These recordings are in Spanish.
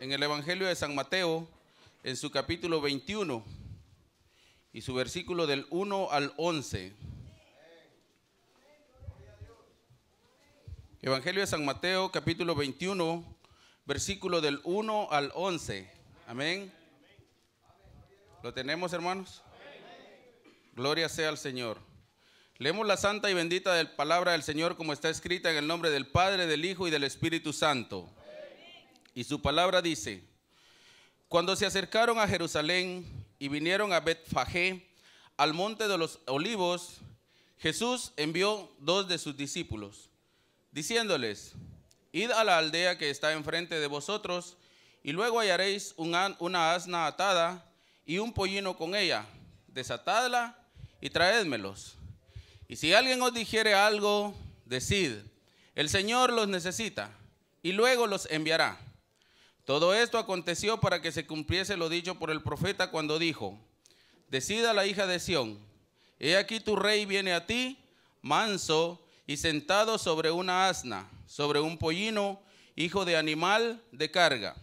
en el Evangelio de San Mateo, en su capítulo 21 y su versículo del 1 al 11. Evangelio de San Mateo, capítulo 21, versículo del 1 al 11. Amén. ¿Lo tenemos, hermanos? Gloria sea al Señor. Leemos la santa y bendita palabra del Señor como está escrita en el nombre del Padre, del Hijo y del Espíritu Santo. Y su palabra dice: cuando se acercaron a Jerusalén y vinieron a Betfagé, al monte de los olivos, Jesús envió 2 de sus discípulos, diciéndoles: id a la aldea que está enfrente de vosotros, y luego hallaréis una asna atada y un pollino con ella. Desatadla y traédmelos. Y si alguien os dijere algo, decid: el Señor los necesita, y luego los enviará. Todo esto aconteció para que se cumpliese lo dicho por el profeta cuando dijo: decid a la hija de Sión: he aquí tu rey viene a ti, manso y sentado sobre una asna, sobre un pollino, hijo de animal de carga.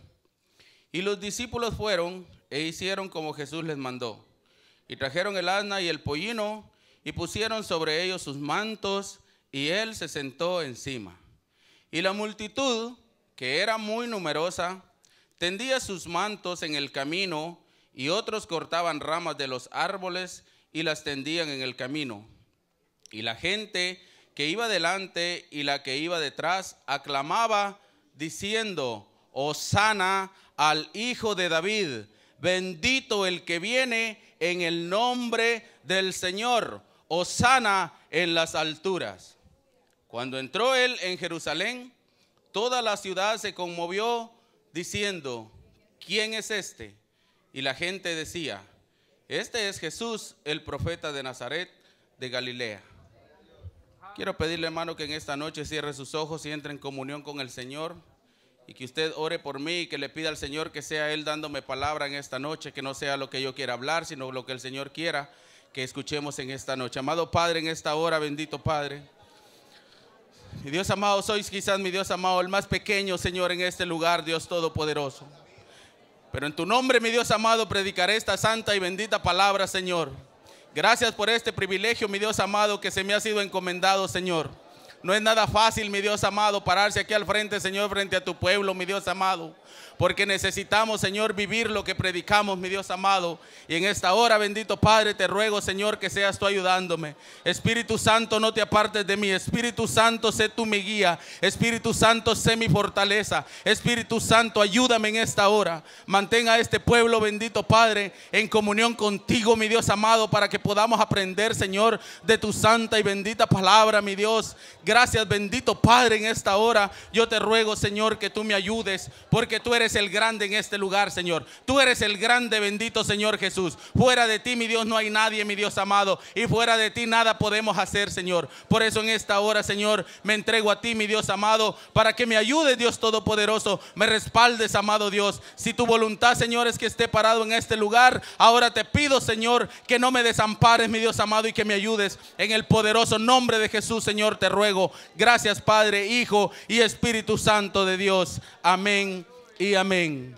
Y los discípulos fueron e hicieron como Jesús les mandó. Y trajeron el asna y el pollino, y pusieron sobre ellos sus mantos, y él se sentó encima. Y la multitud, que era muy numerosa, tendía sus mantos en el camino, y otros cortaban ramas de los árboles y las tendían en el camino. Y la gente que iba delante y la que iba detrás aclamaba, diciendo: Hosana al Hijo de David, bendito el que viene en el nombre del Señor, Hosana en las alturas. Cuando entró él en Jerusalén, toda la ciudad se conmovió, diciendo: ¿quién es este? Y la gente decía: este es Jesús, el profeta de Nazaret de Galilea. Quiero pedirle, hermano, que en esta noche cierre sus ojos y entre en comunión con el Señor, y que usted ore por mí y que le pida al Señor que sea Él dándome palabra en esta noche, que no sea lo que yo quiera hablar, sino lo que el Señor quiera que escuchemos en esta noche. Amado Padre, en esta hora, bendito Padre, mi Dios amado, sois quizás, mi Dios amado, el más pequeño, Señor, en este lugar, Dios Todopoderoso. Pero en tu nombre, mi Dios amado, predicaré esta santa y bendita palabra, Señor. Gracias por este privilegio, mi Dios amado, que se me ha sido encomendado, Señor. No es nada fácil, mi Dios amado, pararse aquí al frente, Señor, frente a tu pueblo, mi Dios amado, porque necesitamos, Señor, vivir lo que predicamos, mi Dios amado. Y en esta hora, bendito Padre, te ruego, Señor, que seas tú ayudándome. Espíritu Santo, no te apartes de mí. Espíritu Santo, sé tú mi guía. Espíritu Santo, sé mi fortaleza. Espíritu Santo, ayúdame en esta hora. Mantenga a este pueblo, bendito Padre, en comunión contigo, mi Dios amado, para que podamos aprender, Señor, de tu santa y bendita palabra, mi Dios. Gracias, bendito Padre, en esta hora. Yo te ruego, Señor, que tú me ayudes, porque tú eres el grande en este lugar, Señor. Tú eres el grande, bendito Señor Jesús. Fuera de ti, mi Dios, no hay nadie, mi Dios amado, y fuera de ti nada podemos hacer, Señor. Por eso en esta hora, Señor, me entrego a ti, mi Dios amado, para que me ayudes, Dios Todopoderoso, me respaldes, amado Dios. Si tu voluntad, Señor, es que esté parado en este lugar, ahora te pido, Señor, que no me desampares, mi Dios amado, y que me ayudes en el poderoso nombre de Jesús, Señor, te ruego. Gracias, Padre, Hijo y Espíritu Santo de Dios. Amén y amén.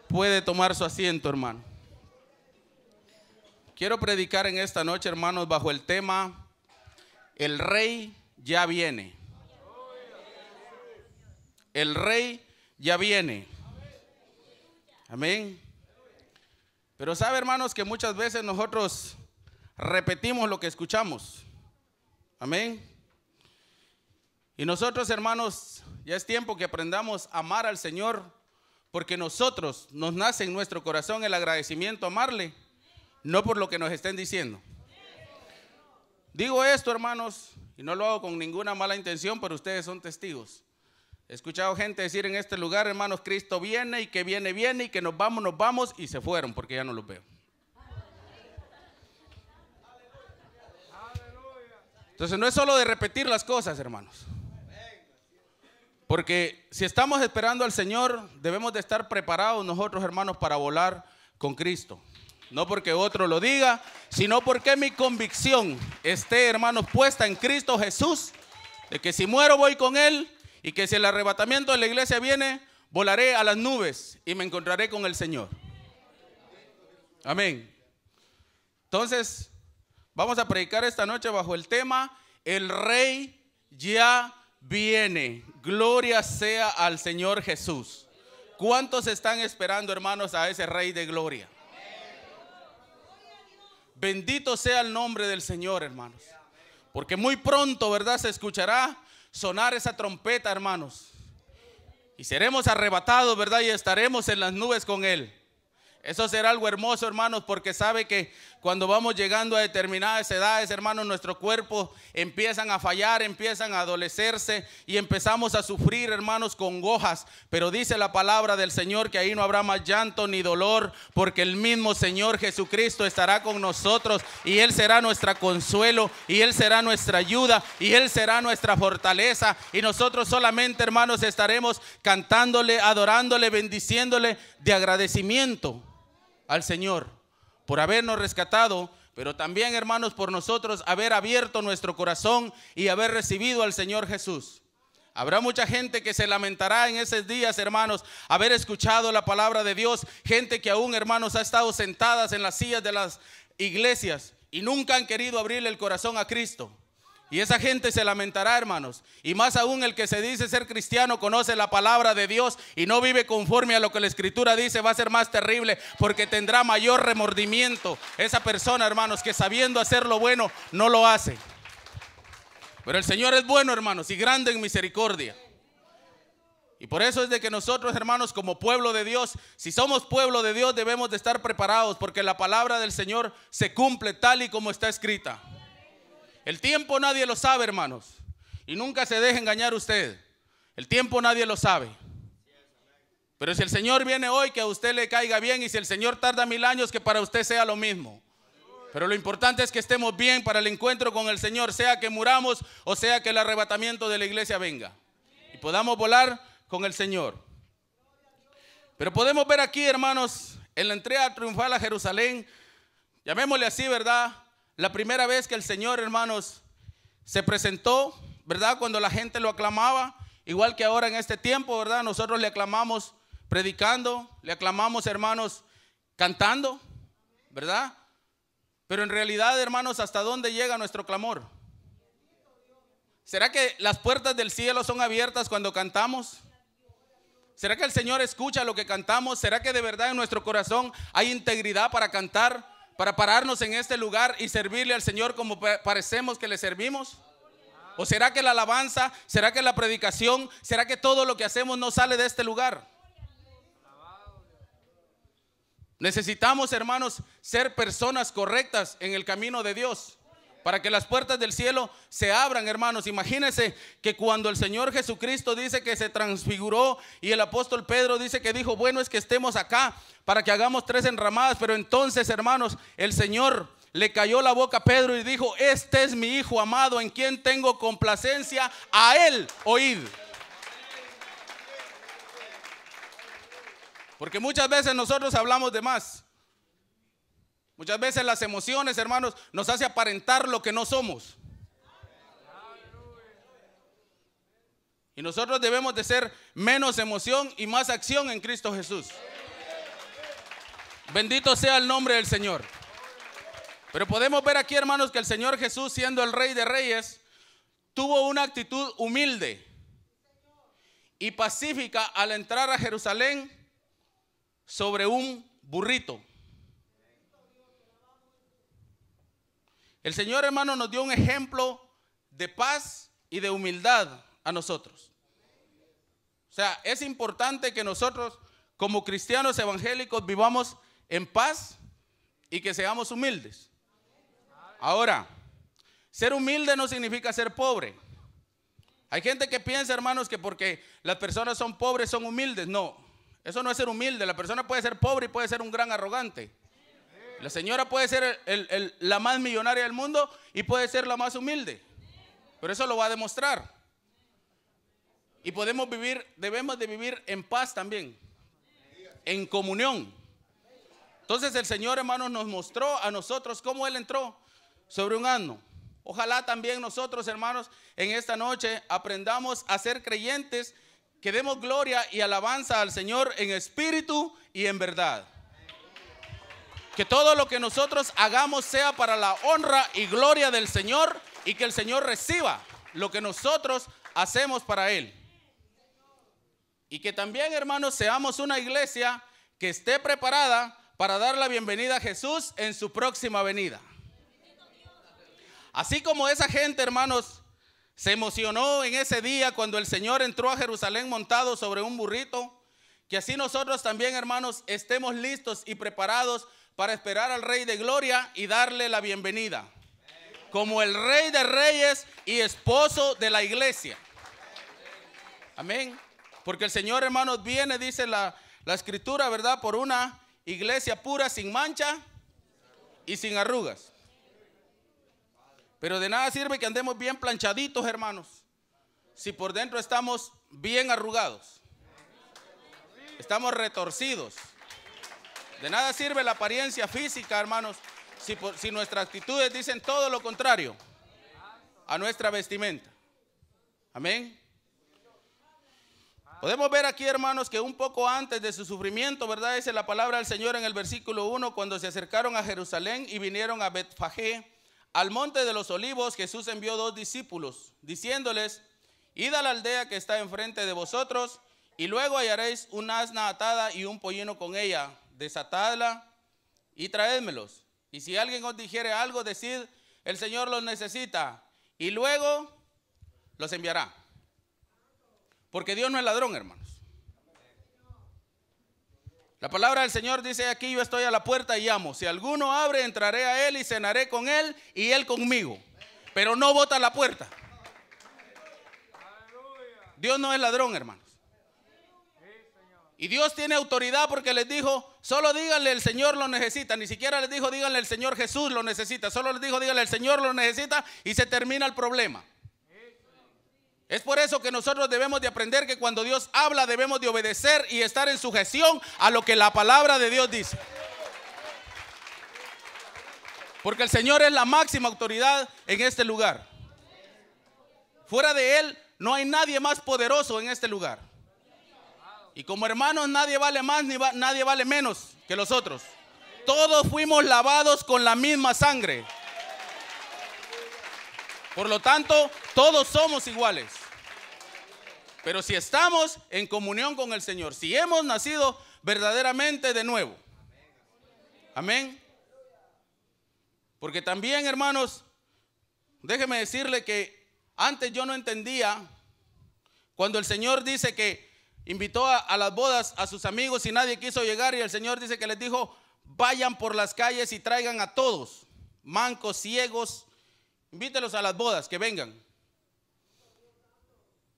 Puede tomar su asiento, hermano. Quiero predicar en esta noche, hermanos, bajo el tema: el rey ya viene. El rey ya viene. Amén. Pero sabe, hermanos, que muchas veces nosotros repetimos lo que escuchamos. Amén. Y nosotros, hermanos, ya es tiempo que aprendamos a amar al Señor, porque nosotros nos nace en nuestro corazón el agradecimiento a amarle, no por lo que nos estén diciendo. Digo esto, hermanos, y no lo hago con ninguna mala intención, pero ustedes son testigos. He escuchado gente decir en este lugar, hermanos: Cristo viene, y que viene, y que nos vamos, y se fueron porque ya no los veo. Entonces no es solo de repetir las cosas, hermanos. Porque si estamos esperando al Señor, debemos de estar preparados nosotros, hermanos, para volar con Cristo. No porque otro lo diga, sino porque mi convicción esté, hermanos, puesta en Cristo Jesús, de que si muero voy con Él, y que si el arrebatamiento de la iglesia viene, volaré a las nubes y me encontraré con el Señor. Amén. Entonces, vamos a predicar esta noche bajo el tema: el Rey ya viene. Gloria sea al Señor Jesús. ¿Cuántos están esperando, hermanos, a ese Rey de gloria? Bendito sea el nombre del Señor, hermanos. Porque muy pronto, ¿verdad?, se escuchará sonar esa trompeta, hermanos. Y seremos arrebatados, ¿verdad? Y estaremos en las nubes con Él. Eso será algo hermoso, hermanos, porque sabe que cuando vamos llegando a determinadas edades, hermanos, nuestro cuerpo empiezan a fallar, empiezan a adolecerse y empezamos a sufrir, hermanos, congojas. Pero dice la palabra del Señor que ahí no habrá más llanto ni dolor, porque el mismo Señor Jesucristo estará con nosotros y Él será nuestro consuelo y Él será nuestra ayuda y Él será nuestra fortaleza. Y nosotros solamente, hermanos, estaremos cantándole, adorándole, bendiciéndole de agradecimiento al Señor por habernos rescatado, pero también, hermanos, por nosotros haber abierto nuestro corazón y haber recibido al Señor Jesús. Habrá mucha gente que se lamentará en esos días, hermanos, haber escuchado la palabra de Dios. Gente que aún, hermanos, ha estado sentadas en las sillas de las iglesias y nunca han querido abrirle el corazón a Cristo. Y esa gente se lamentará, hermanos. Y más aún el que se dice ser cristiano, conoce la palabra de Dios y no vive conforme a lo que la Escritura dice, va a ser más terrible, porque tendrá mayor remordimiento esa persona, hermanos, que sabiendo hacer lo bueno no lo hace. Pero el Señor es bueno, hermanos, y grande en misericordia. Y por eso es de que nosotros, hermanos, como pueblo de Dios, si somos pueblo de Dios, debemos de estar preparados, porque la palabra del Señor se cumple tal y como está escrita. El tiempo nadie lo sabe, hermanos, y nunca se deje engañar usted. El tiempo nadie lo sabe. Pero si el Señor viene hoy, que a usted le caiga bien, y si el Señor tarda 1000 años, que para usted sea lo mismo. Pero lo importante es que estemos bien para el encuentro con el Señor, sea que muramos o sea que el arrebatamiento de la iglesia venga y podamos volar con el Señor. Pero podemos ver aquí, hermanos, en la entrada triunfal a Jerusalén, llamémosle así, ¿verdad?, la primera vez que el Señor, hermanos, se presentó, ¿verdad?, cuando la gente lo aclamaba, igual que ahora en este tiempo, ¿verdad?, nosotros le aclamamos predicando, le aclamamos, hermanos, cantando, ¿verdad? Pero en realidad, hermanos, ¿hasta dónde llega nuestro clamor? ¿Será que las puertas del cielo son abiertas cuando cantamos? ¿Será que el Señor escucha lo que cantamos? ¿Será que de verdad en nuestro corazón hay integridad para cantar? Para pararnos en este lugar y servirle al Señor como parecemos que le servimos. ¿O será que la alabanza, será que la predicación, será que todo lo que hacemos no sale de este lugar? Necesitamos, hermanos, ser personas correctas en el camino de Dios, para que las puertas del cielo se abran, hermanos. Imagínense que cuando el Señor Jesucristo dice que se transfiguró y el apóstol Pedro dice que dijo, bueno, es que estemos acá para que hagamos 3 enramadas. Pero entonces, hermanos, el Señor le cayó la boca a Pedro y dijo, este es mi Hijo amado en quien tengo complacencia, a Él oíd. Porque muchas veces nosotros hablamos de más. Muchas veces las emociones, hermanos, nos hace aparentar lo que no somos. Y nosotros debemos de ser menos emoción y más acción en Cristo Jesús. Bendito sea el nombre del Señor. Pero podemos ver aquí, hermanos, que el Señor Jesús, siendo el Rey de Reyes, tuvo una actitud humilde y pacífica al entrar a Jerusalén sobre un burrito. El Señor, hermano, nos dio un ejemplo de paz y de humildad a nosotros. O sea, es importante que nosotros como cristianos evangélicos vivamos en paz y que seamos humildes. Ahora, ser humilde no significa ser pobre. Hay gente que piensa, hermanos, que porque las personas son pobres son humildes. No, eso no es ser humilde. La persona puede ser pobre y puede ser un gran arrogante. La señora puede ser la más millonaria del mundo y puede ser la más humilde. Pero eso lo va a demostrar. Y debemos de vivir en paz también, en comunión. Entonces el Señor, hermanos, nos mostró a nosotros cómo Él entró sobre un asno. Ojalá también nosotros, hermanos, en esta noche aprendamos a ser creyentes que demos gloria y alabanza al Señor en espíritu y en verdad. Que todo lo que nosotros hagamos sea para la honra y gloria del Señor, y que el Señor reciba lo que nosotros hacemos para Él. Y que también, hermanos, seamos una iglesia que esté preparada para dar la bienvenida a Jesús en su próxima venida. Así como esa gente, hermanos, se emocionó en ese día cuando el Señor entró a Jerusalén montado sobre un burrito, que así nosotros también, hermanos, estemos listos y preparados para esperar al Rey de Gloria y darle la bienvenida, como el Rey de Reyes y esposo de la iglesia. Amén. Porque el Señor, hermanos, viene, dice la Escritura, ¿verdad?, por una iglesia pura, sin mancha y sin arrugas. Pero de nada sirve que andemos bien planchaditos, hermanos, si por dentro estamos bien arrugados, estamos retorcidos. De nada sirve la apariencia física, hermanos, si nuestras actitudes dicen todo lo contrario a nuestra vestimenta. Amén. Podemos ver aquí, hermanos, que un poco antes de su sufrimiento, ¿verdad?, dice la palabra del Señor en el versículo 1, cuando se acercaron a Jerusalén y vinieron a Betfagé, al monte de los olivos, Jesús envió 2 discípulos, diciéndoles: id a la aldea que está enfrente de vosotros, y luego hallaréis un asna atada y un pollino con ella, desatadla y traédmelos. Y si alguien os dijere algo, decid: el Señor los necesita, y luego los enviará. Porque Dios no es ladrón, hermanos. La palabra del Señor dice aquí: yo estoy a la puerta y llamo. Si alguno abre, entraré a él y cenaré con él y él conmigo. Pero no bota la puerta. Dios no es ladrón, hermanos. Y Dios tiene autoridad, porque les dijo: solo díganle el Señor lo necesita. Ni siquiera les dijo: díganle el Señor Jesús lo necesita. Solo les dijo: díganle el Señor lo necesita, y se termina el problema. Es por eso que nosotros debemos de aprender que cuando Dios habla debemos de obedecer y estar en sujeción a lo que la palabra de Dios dice. Porque el Señor es la máxima autoridad en este lugar. Fuera de Él no hay nadie más poderoso en este lugar. Y como hermanos, nadie vale más ni nadie vale menos que los otros. Todos fuimos lavados con la misma sangre. Por lo tanto, todos somos iguales. Pero si estamos en comunión con el Señor, si hemos nacido verdaderamente de nuevo. Amén. Porque también, hermanos, déjeme decirle que antes yo no entendía cuando el Señor dice que invitó a las bodas a sus amigos y nadie quiso llegar, y el Señor dice que les dijo: vayan por las calles y traigan a todos, mancos, ciegos, invítelos a las bodas, que vengan.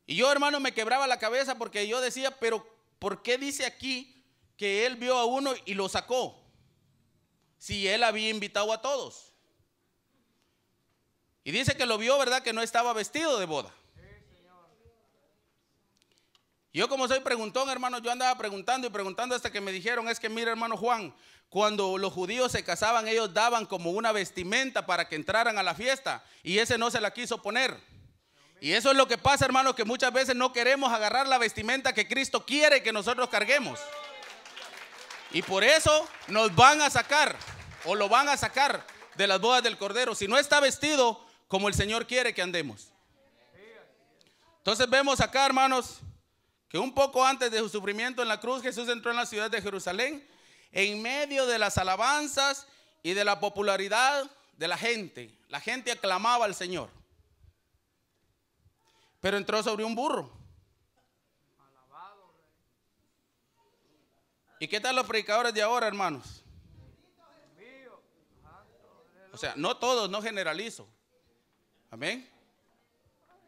Y yo, hermano, me quebraba la cabeza, porque yo decía: pero ¿por qué dice aquí que él vio a uno y lo sacó, si él había invitado a todos? Y dice que lo vio, ¿verdad?, que no estaba vestido de boda. Yo, como soy preguntón, hermano, yo andaba preguntando y preguntando hasta que me dijeron: es que mira, hermano Juan, cuando los judíos se casaban, ellos daban como una vestimenta para que entraran a la fiesta, y ese no se la quiso poner. Y eso es lo que pasa, hermano, que muchas veces no queremos agarrar la vestimenta que Cristo quiere que nosotros carguemos. Y por eso nos van a sacar, o lo van a sacar de las bodas del Cordero, si no está vestido como el Señor quiere que andemos. Entonces vemos acá, hermanos, que un poco antes de su sufrimiento en la cruz, Jesús entró en la ciudad de Jerusalén en medio de las alabanzas y de la popularidad de la gente. La gente aclamaba al Señor. Pero entró sobre un burro. ¿Y qué tal los predicadores de ahora, hermanos? O sea, no todos, no generalizo. Amén.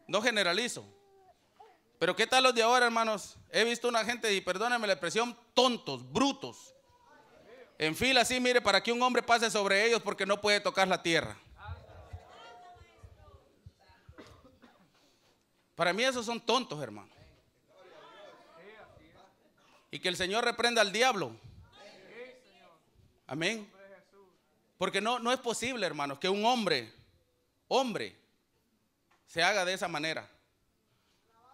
No generalizo. Pero ¿qué tal los de ahora, hermanos? He visto una gente, y perdónenme la expresión, tontos, brutos, en fila así, mire, para que un hombre pase sobre ellos, porque no puede tocar la tierra. Para mí esos son tontos, hermano. Y que el Señor reprenda al diablo. Amén. Porque no es posible, hermanos, que un hombre se haga de esa manera.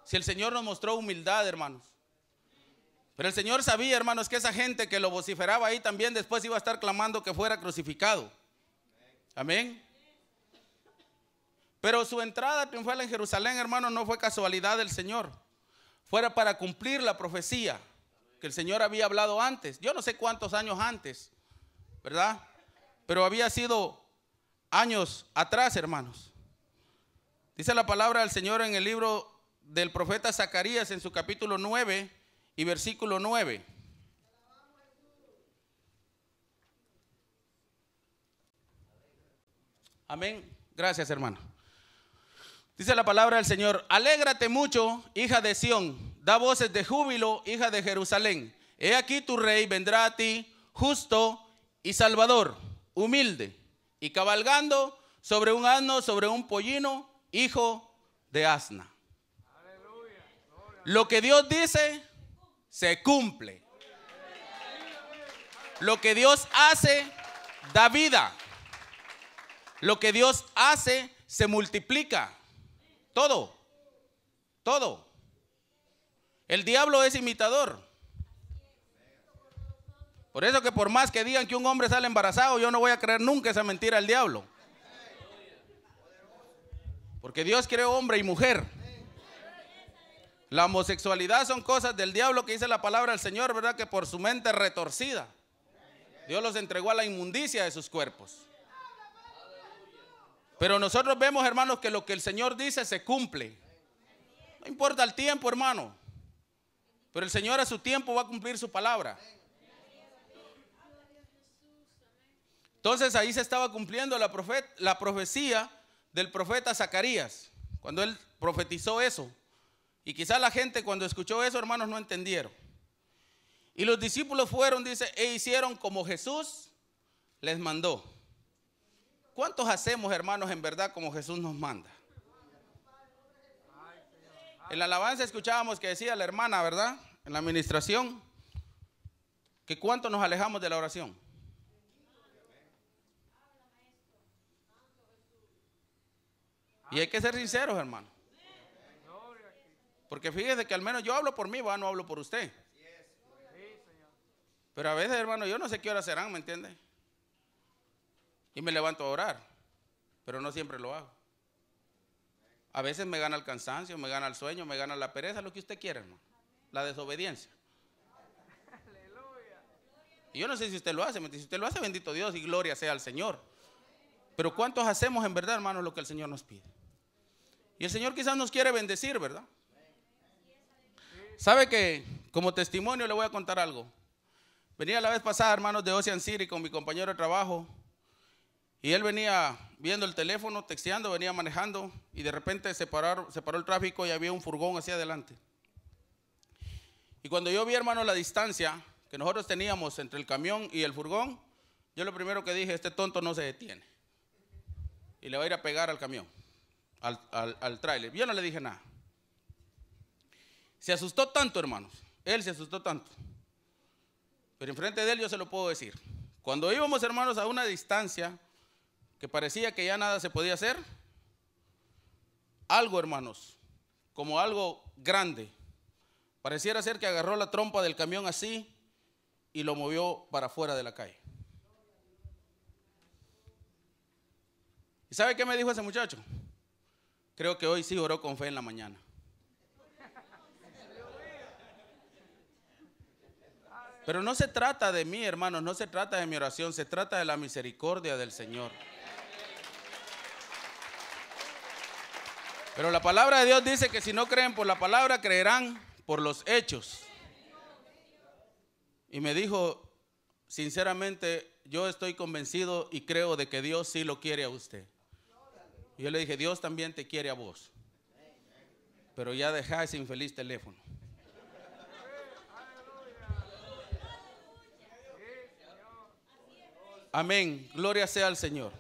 Si el Señor nos mostró humildad, hermanos. Pero el Señor sabía, hermanos, que esa gente que lo vociferaba ahí también después iba a estar clamando que fuera crucificado. Amén. Pero su entrada triunfal en Jerusalén, hermanos, no fue casualidad del Señor. Fuera para cumplir la profecía que el Señor había hablado antes. Yo no sé cuántos años antes, ¿verdad? Pero había sido años atrás, hermanos. Dice la palabra del Señor en el libro del profeta Zacarías en su capítulo 9 y versículo 9. Amén. Gracias, hermano. Dice la palabra del Señor: alégrate mucho, hija de Sión, da voces de júbilo, hija de Jerusalén. He aquí tu rey vendrá a ti, justo y salvador, humilde, y cabalgando sobre un asno, sobre un pollino, hijo de asna. Lo que Dios dice, se cumple. Lo que Dios hace, da vida. Lo que Dios hace, se multiplica. Todo, todo. El diablo es imitador. Por eso que por más que digan que un hombre sale embarazado, yo no voy a creer nunca esa mentira del diablo. Porque Dios creó hombre y mujer. La homosexualidad son cosas del diablo que dice la palabra del Señor, ¿verdad? Que por su mente retorcida, Dios los entregó a la inmundicia de sus cuerpos. Pero nosotros vemos, hermanos, que lo que el Señor dice se cumple. No importa el tiempo, hermano. Pero el Señor a su tiempo va a cumplir su palabra. Entonces ahí se estaba cumpliendo la profecía del profeta Zacarías. Cuando él profetizó eso. Y quizás la gente cuando escuchó eso, hermanos, no entendieron. Y los discípulos fueron, dice, e hicieron como Jesús les mandó. ¿Cuántos hacemos, hermanos, en verdad como Jesús nos manda? En la alabanza escuchábamos que decía la hermana, ¿verdad? En la administración, que cuánto nos alejamos de la oración. Y hay que ser sinceros, hermano. Porque fíjese que al menos yo hablo por mí, no hablo por usted. Pero a veces, hermano, yo no sé qué horas serán, ¿me entiende? Y me levanto a orar, pero no siempre lo hago. A veces me gana el cansancio, me gana el sueño, me gana la pereza, lo que usted quiera, hermano. La desobediencia. Y yo no sé si usted lo hace, si usted lo hace, bendito Dios y gloria sea al Señor. Pero ¿cuántos hacemos en verdad, hermano, lo que el Señor nos pide? Y el Señor quizás nos quiere bendecir, ¿verdad? ¿Sabe que como testimonio le voy a contar algo? Venía la vez pasada, hermanos, de Ocean City con mi compañero de trabajo. Y él venía viendo el teléfono, texteando, venía manejando. Y de repente se paró el tráfico y había un furgón hacia adelante. Y cuando yo vi, hermano, la distancia que nosotros teníamos entre el camión y el furgón, yo lo primero que dije, este tonto no se detiene. Y le va a ir a pegar al camión, al tráiler. Yo no le dije nada. Se asustó tanto, hermanos. Él se asustó tanto. Pero enfrente de él yo se lo puedo decir. Cuando íbamos, hermanos, a una distancia que parecía que ya nada se podía hacer, algo, hermanos, como algo grande, pareciera ser que agarró la trompa del camión así y lo movió para afuera de la calle. ¿Y sabe qué me dijo ese muchacho? Creo que hoy sí oró con fe en la mañana. Pero no se trata de mí, hermanos, no se trata de mi oración, se trata de la misericordia del Señor. Pero la palabra de Dios dice que si no creen por la palabra, creerán por los hechos. Y me dijo, sinceramente, yo estoy convencido y creo de que Dios sí lo quiere a usted. Y yo le dije, Dios también te quiere a vos. Pero ya deja ese infeliz teléfono. Amén, gloria sea al Señor.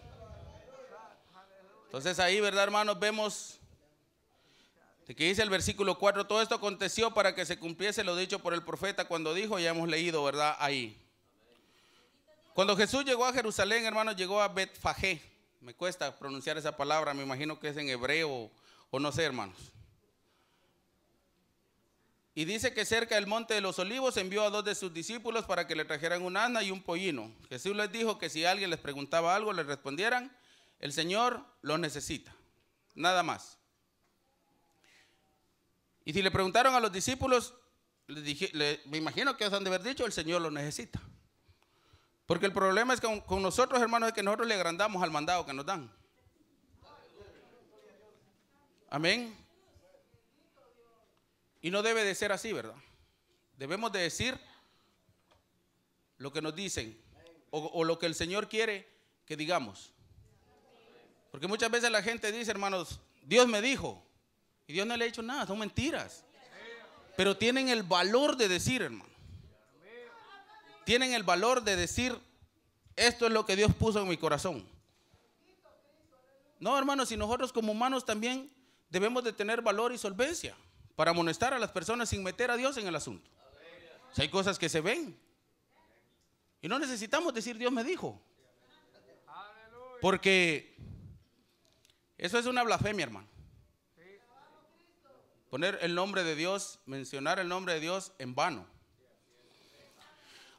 Entonces ahí, ¿verdad, hermanos? Vemos de que dice el versículo 4, todo esto aconteció para que se cumpliese lo dicho por el profeta cuando dijo, ya hemos leído, ¿verdad? Ahí. Cuando Jesús llegó a Jerusalén, hermanos, llegó a Betfagé. Me cuesta pronunciar esa palabra, me imagino que es en hebreo o no sé, hermanos. Y dice que cerca del monte de los olivos envió a 2 de sus discípulos para que le trajeran un asna y un pollino. Jesús les dijo que si alguien les preguntaba algo, les respondieran: el Señor lo necesita, nada más. Y si le preguntaron a los discípulos, me imagino que han de haber dicho: el Señor lo necesita. Porque el problema es que con nosotros, hermanos, es que nosotros le agrandamos al mandado que nos dan. Amén. Y no debe de ser así, ¿verdad? Debemos de decir lo que nos dicen o lo que el Señor quiere que digamos. Porque muchas veces la gente dice, hermanos, Dios me dijo, y Dios no le ha dicho nada, son mentiras. Pero tienen el valor de decir, hermano. Tienen el valor de decir: esto es lo que Dios puso en mi corazón. No, hermanos, si nosotros como humanos también debemos de tener valor y solvencia para amonestar a las personas sin meter a Dios en el asunto. Si hay cosas que se ven y no necesitamos decir Dios me dijo, porque eso es una blasfemia, hermano. Poner el nombre de Dios, mencionar el nombre de Dios en vano.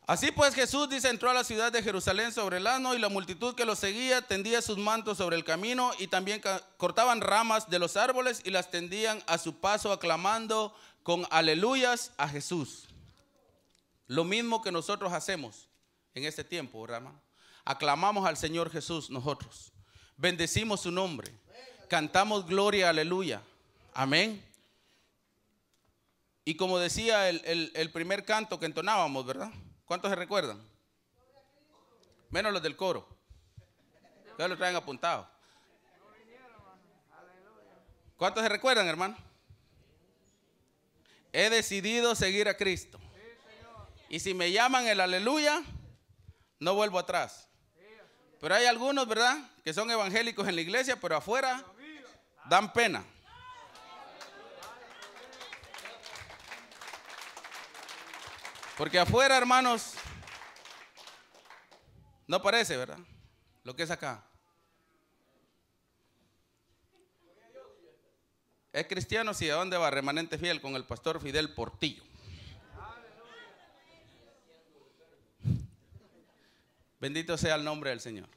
Así pues Jesús, dice, entró a la ciudad de Jerusalén sobre el asno, y la multitud que lo seguía tendía sus mantos sobre el camino, y también cortaban ramas de los árboles y las tendían a su paso, aclamando con aleluyas a Jesús. Lo mismo que nosotros hacemos en este tiempo, ¿verdad, hermano? Aclamamos al Señor Jesús nosotros, bendecimos su nombre, cantamos gloria, aleluya, amén. Y como decía el primer canto que entonábamos, ¿verdad? ¿Cuántos se recuerdan? Menos los del coro. Ustedes lo traen apuntado. ¿Cuántos se recuerdan, hermano? He decidido seguir a Cristo. Y si me llaman el aleluya, no vuelvo atrás. Pero hay algunos, ¿verdad?, que son evangélicos en la iglesia, pero afuera dan pena. Porque afuera, hermanos, no parece, ¿verdad?, lo que es acá. Es cristiano, sí. ¿A dónde va? Remanente fiel, con el pastor Fidel Portillo. Bendito sea el nombre del Señor.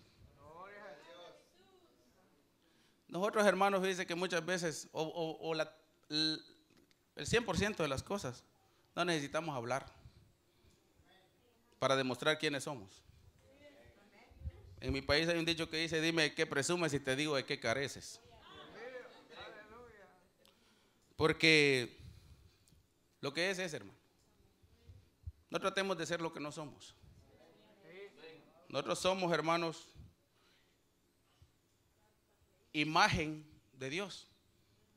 Nosotros, hermanos, dice que muchas veces, el 100% de las cosas, no necesitamos hablar para demostrar quiénes somos. En mi país hay un dicho que dice: dime de qué presumes y te digo de qué careces. Porque lo que es, hermano. No tratemos de ser lo que no somos. Nosotros somos, hermanos, imagen de Dios,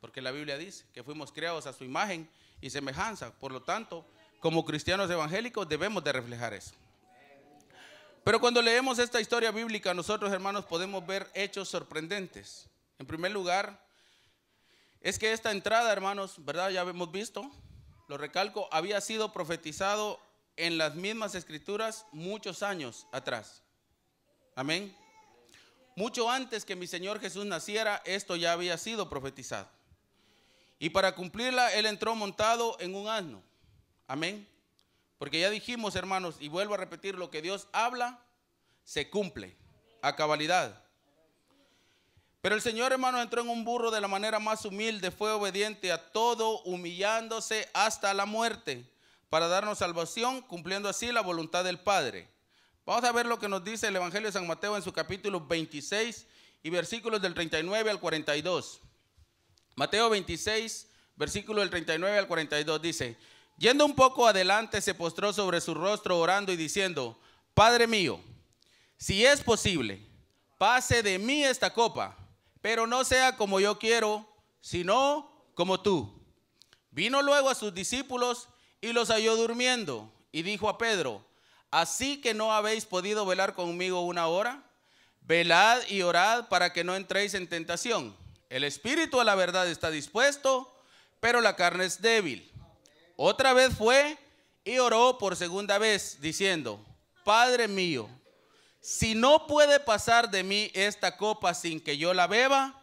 porque la Biblia dice que fuimos creados a su imagen y semejanza. Por lo tanto, como cristianos evangélicos debemos de reflejar eso. Pero cuando leemos esta historia bíblica, nosotros, hermanos, podemos ver hechos sorprendentes. En primer lugar, es que esta entrada, hermanos, ¿verdad?, ya hemos visto, lo recalco, había sido profetizado en las mismas escrituras muchos años atrás. Amén. Mucho antes que mi Señor Jesús naciera, esto ya había sido profetizado. Y para cumplirla, Él entró montado en un asno. Amén. Porque ya dijimos, hermanos, y vuelvo a repetir, lo que Dios habla, se cumple a cabalidad. Pero el Señor, hermano, entró en un burro de la manera más humilde, fue obediente a todo, humillándose hasta la muerte, para darnos salvación, cumpliendo así la voluntad del Padre. Vamos a ver lo que nos dice el Evangelio de San Mateo en su capítulo 26 y versículos del 39 al 42. Mateo 26, versículo del 39 al 42 dice: yendo un poco adelante, se postró sobre su rostro orando y diciendo: Padre mío, si es posible, pase de mí esta copa, pero no sea como yo quiero, sino como tú. Vino luego a sus discípulos y los halló durmiendo, y dijo a Pedro: ¿así que no habéis podido velar conmigo una hora? Velad y orad para que no entréis en tentación. El espíritu a la verdad está dispuesto, pero la carne es débil. Otra vez fue y oró por segunda vez, diciendo: Padre mío, si no puede pasar de mí esta copa sin que yo la beba,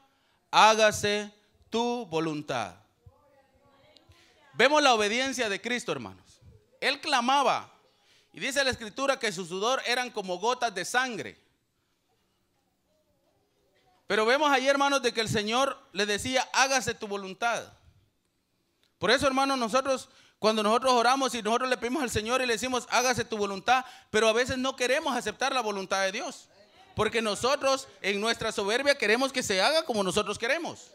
hágase tu voluntad. Vemos la obediencia de Cristo, hermanos. Él clamaba. Y dice la Escritura que su sudor eran como gotas de sangre. Pero vemos ayer, hermanos, de que el Señor le decía, hágase tu voluntad. Por eso, hermanos, cuando nosotros oramos y nosotros le pedimos al Señor y le decimos, hágase tu voluntad, pero a veces no queremos aceptar la voluntad de Dios. Porque nosotros en nuestra soberbia queremos que se haga como nosotros queremos.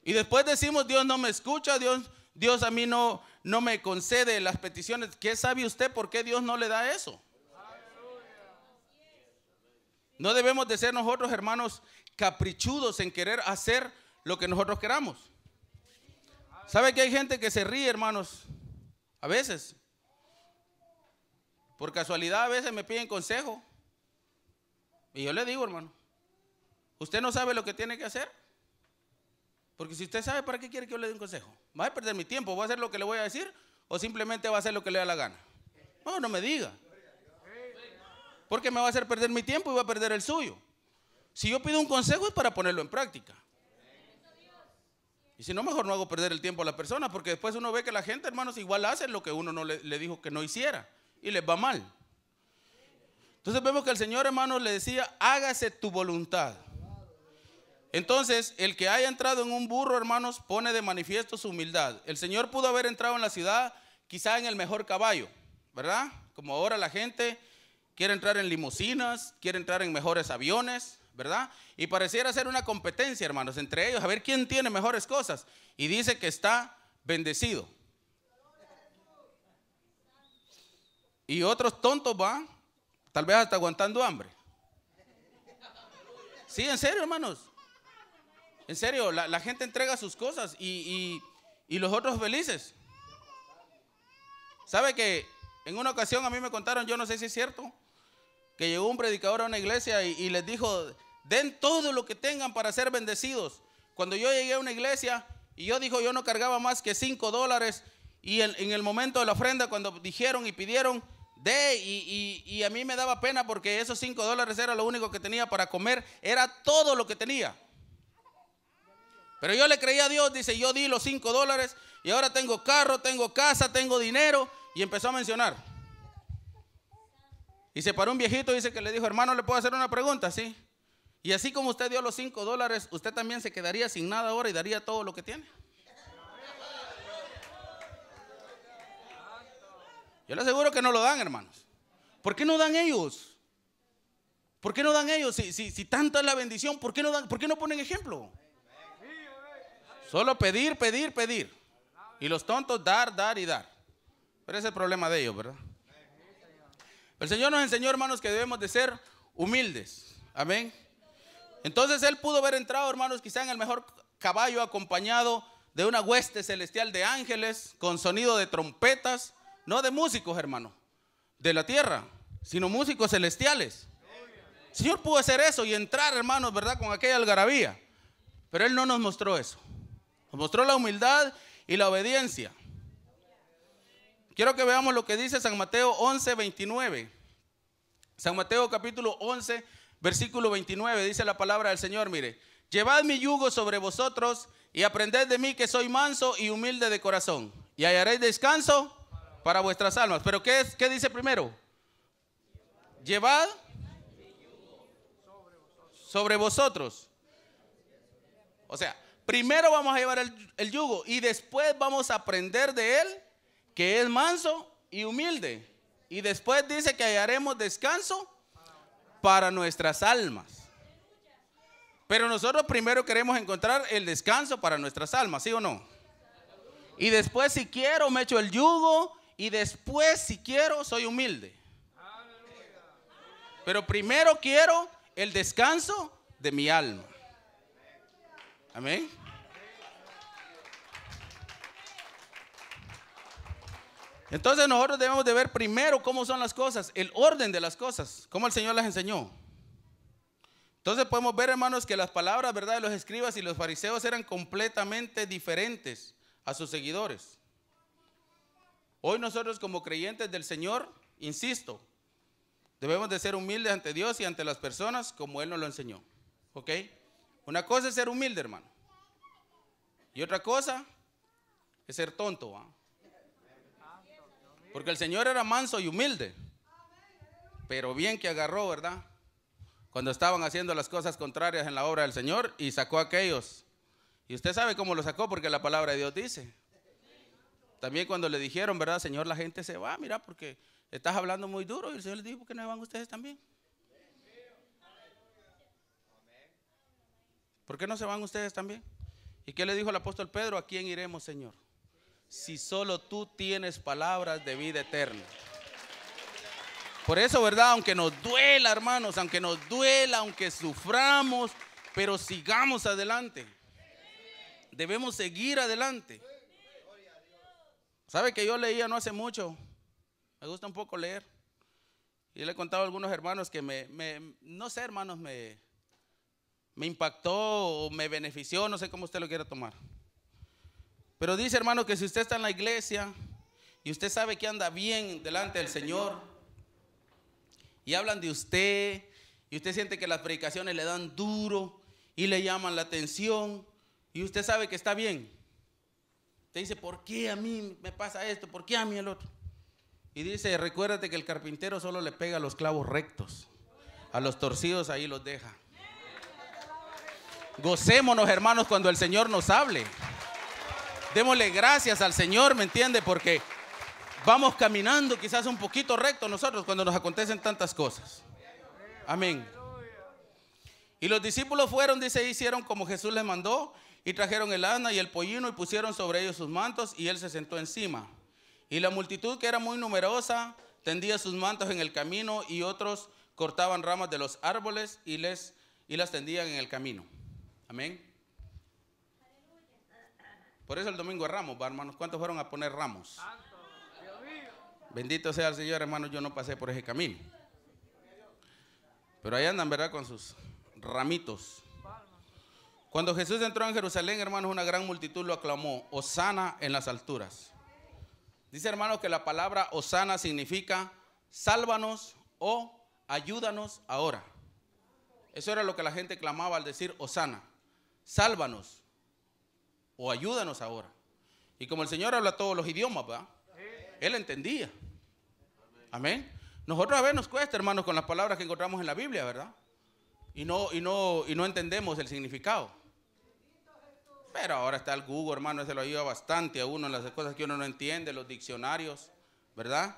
Y después decimos, Dios no me escucha, Dios a mí no me concede las peticiones. ¿Qué sabe usted por qué Dios no le da eso? No debemos de ser nosotros, hermanos, caprichudos en querer hacer lo que nosotros queramos. ¿Sabe que hay gente que se ríe, hermanos? A veces. Por casualidad a veces me piden consejo. Y yo le digo, hermano, ¿usted no sabe lo que tiene que hacer? Porque si usted sabe, ¿para qué quiere que yo le dé un consejo? ¿Va a perder mi tiempo? ¿Va a hacer lo que le voy a decir? ¿O simplemente va a hacer lo que le da la gana? No me diga. Porque me va a hacer perder mi tiempo y va a perder el suyo. Si yo pido un consejo es para ponerlo en práctica. Y si no, mejor no hago perder el tiempo a la persona, porque después uno ve que la gente, hermanos, igual hace lo que uno no le dijo que no hiciera y les va mal. Entonces vemos que el Señor, hermanos, le decía, hágase tu voluntad. Entonces, el que haya entrado en un burro, hermanos, pone de manifiesto su humildad. El Señor pudo haber entrado en la ciudad quizá en el mejor caballo, ¿verdad? Como ahora la gente quiere entrar en limusinas, quiere entrar en mejores aviones, ¿verdad? Y pareciera ser una competencia, hermanos, entre ellos, a ver quién tiene mejores cosas. Y dice que está bendecido. Y otros tontos van, tal vez hasta aguantando hambre. Sí, en serio, hermanos. En serio, la gente entrega sus cosas y los otros felices. ¿Sabe que en una ocasión a mí me contaron, yo no sé si es cierto, que llegó un predicador a una iglesia y les dijo, den todo lo que tengan para ser bendecidos? Cuando yo llegué a una iglesia y yo no cargaba más que $5 y en el momento de la ofrenda, cuando dijeron y pidieron, y a mí me daba pena porque esos $5 era lo único que tenía para comer, era todo lo que tenía. Pero yo le creía a Dios, dice, yo di los $5 y ahora tengo carro, tengo casa, tengo dinero, y empezó a mencionar. Y se paró un viejito y dice que le dijo, hermano, ¿le puedo hacer una pregunta? Sí. Y así como usted dio los $5, ¿usted también se quedaría sin nada ahora y daría todo lo que tiene? Yo le aseguro que no lo dan, hermanos. ¿Por qué no dan ellos? ¿Por qué no dan ellos? Si tanta es la bendición, ¿por qué no dan? ¿Por qué no ponen ejemplo? Solo pedir, pedir, pedir. Y los tontos dar y dar. Pero ese es el problema de ellos, ¿verdad? El Señor nos enseñó, hermanos, que debemos de ser humildes. Amén. Entonces Él pudo haber entrado, hermanos, quizá en el mejor caballo, acompañado de una hueste celestial de ángeles, con sonido de trompetas, no de músicos, hermano, de la tierra, sino músicos celestiales. El Señor pudo hacer eso y entrar, hermanos, ¿verdad?, con aquella algarabía. Pero Él no nos mostró eso. Nos mostró la humildad y la obediencia. Quiero que veamos lo que dice San Mateo 11:29. San Mateo capítulo 11, versículo 29, dice la palabra del Señor, mire, llevad mi yugo sobre vosotros y aprended de mí que soy manso y humilde de corazón, y hallaréis descanso para vuestras almas. Pero ¿qué dice primero? Llevad sobre vosotros. O sea, primero vamos a llevar el yugo y después vamos a aprender de él que es manso y humilde. Y después dice que hallaremos descanso para nuestras almas. Pero nosotros primero queremos encontrar el descanso para nuestras almas, ¿sí o no? Y después, si quiero, me echo el yugo. Y después, si quiero, soy humilde. Pero primero quiero el descanso de mi alma. Amén. Entonces nosotros debemos de ver primero cómo son las cosas, el orden de las cosas, cómo el Señor las enseñó. Entonces podemos ver, hermanos, que las palabras, ¿verdad?, de los escribas y los fariseos eran completamente diferentes a sus seguidores. Hoy nosotros como creyentes del Señor, insisto, debemos de ser humildes ante Dios y ante las personas como Él nos lo enseñó. ¿Ok? Una cosa es ser humilde, hermano. Y otra cosa es ser tonto, ¿va? Porque el Señor era manso y humilde. Pero bien que agarró, ¿verdad? Cuando estaban haciendo las cosas contrarias en la obra del Señor y sacó a aquellos. Y usted sabe cómo lo sacó porque la palabra de Dios dice. También cuando le dijeron, ¿verdad? Señor, la gente se va, mira, porque estás hablando muy duro. Y el Señor les dijo, ¿por qué no van ustedes también? ¿Por qué no se van ustedes también? ¿Y qué le dijo el apóstol Pedro? ¿A quién iremos, Señor? Si solo tú tienes palabras de vida eterna. Por eso, ¿verdad? Aunque nos duela, hermanos, aunque nos duela, aunque suframos, pero sigamos adelante. Debemos seguir adelante. ¿Sabe que yo leía no hace mucho? Me gusta un poco leer. Y le he contado a algunos hermanos que no sé, hermanos, me impactó o me benefició, no sé cómo usted lo quiera tomar. Pero dice, hermano, que si usted está en la iglesia y usted sabe que anda bien delante del Señor y hablan de usted y usted siente que las predicaciones le dan duro y le llaman la atención y usted sabe que está bien, usted dice, ¿por qué a mí me pasa esto? ¿Por qué a mí el otro? Y dice, recuérdate que el carpintero solo le pega a los clavos rectos, a los torcidos ahí los deja. Gocémonos, hermanos, cuando el Señor nos hable. Démosle gracias al Señor, ¿me entiende? Porque vamos caminando quizás un poquito recto nosotros cuando nos acontecen tantas cosas. Amén. Y los discípulos fueron, dice, hicieron como Jesús les mandó y trajeron el asna y el pollino y pusieron sobre ellos sus mantos y él se sentó encima. Y la multitud, que era muy numerosa, tendía sus mantos en el camino y otros cortaban ramas de los árboles y las tendían en el camino. Amén. Por eso el domingo es Ramos, ¿va, hermanos? ¿Cuántos fueron a poner ramos? Bendito sea el Señor, hermanos, yo no pasé por ese camino. Pero ahí andan, ¿verdad? Con sus ramitos. Cuando Jesús entró en Jerusalén, hermanos, una gran multitud lo aclamó, Hosana en las alturas. Dice, hermanos, que la palabra Hosana significa sálvanos o ayúdanos ahora. Eso era lo que la gente clamaba al decir Hosana. Sálvanos o ayúdanos ahora. Y como el Señor habla todos los idiomas, ¿verdad? Él entendía. Amén. Nosotros a veces nos cuesta, hermanos, con las palabras que encontramos en la Biblia, ¿verdad? Y no entendemos el significado. Pero ahora está el Google, hermano, ese lo ayuda bastante a uno en las cosas que uno no entiende, los diccionarios, ¿verdad?